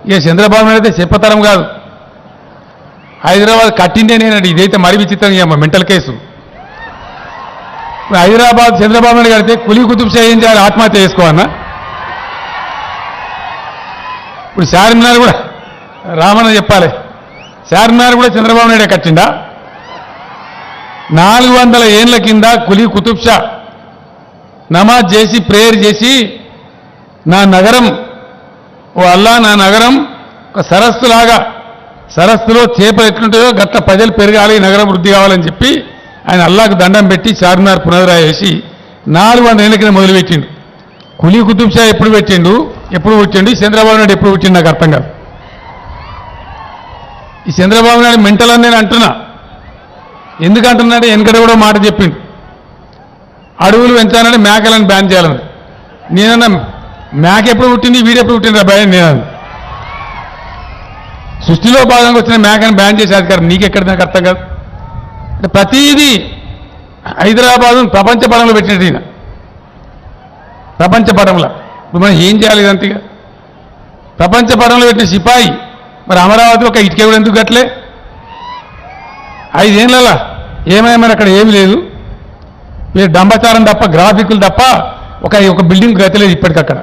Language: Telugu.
ఇక చంద్రబాబు నాయుడు అయితే చెప్పతరం కాదు. హైదరాబాద్ కట్టిందే నేనండి. ఇదైతే మరీ విచిత్రంగా మెంటల్ కేసు. హైదరాబాద్ చంద్రబాబు నాయుడు కడితే కులీ కుతుబ్ షా ఏం చేయాలి? ఆత్మహత్య చేసుకోవన్నా? ఇప్పుడు చార్మినార్ కూడా రామన్న చెప్పాలి. చార్మినార్ కూడా చంద్రబాబు నాయుడే కట్టిండా? 400 ఏళ్ల కింద కులీ కుతుబ్ షా నమాజ్ చేసి ప్రేయర్ చేసి నా నగరం, ఓ అల్లా నా నగరం ఒక సరస్సులాగా, సరస్సులో చేపలు ఎట్లుంటాయో గట్ల ప్రజలు పెరగాలి, నగరం వృద్ధి కావాలని చెప్పి ఆయన అల్లాకు దండం పెట్టి చార్మినార్ పునరుద్ధరణ చేసి 400 ఏళ్ల కింద మొదలుపెట్టిండు. కులీ కుతుబ్ షా ఎప్పుడు పెట్టిండు, ఎప్పుడు పుట్టిండు, చంద్రబాబు నాయుడు ఎప్పుడు పుట్టిండు నాకు అర్థం కాదు. ఈ చంద్రబాబు నాయుడు మెంటల్ అని నేను అంటున్నా. ఎందుకంటున్నాడు? వెనకడ కూడా మాట చెప్పిండు, అడవులు పెంచాలని మేకలను బ్యాన్ చేయాలని. నేనన్నా మేక ఎప్పుడు పుట్టింది, వీడెప్పుడు పుట్టింది భయం. నేను సృష్టిలో భాగంగా వచ్చిన మేకను బ్యాన్ చేసే అధికారం నీకెక్కడ? నాకు అర్థం కాదు. అంటే ప్రతిదీ హైదరాబాద్ ప్రపంచ పటంలో పెట్టినట్టు ఈయన. ప్రపంచ పటంలో ఇప్పుడు మనం ఏం చేయాలి? ఇదంతగా ప్రపంచ పటంలో పెట్టిన సిపాయి మరి అమరావతి ఒక ఇటుక కూడా ఎందుకు కట్టలే? 5 ఏళ్ళ ఏమైనా అక్కడ ఏమి లేదు. మీరు డంబచారం తప్ప, గ్రాఫిక్లు తప్ప ఒక బిల్డింగ్ గతి లేదు ఇప్పటికక్కడ.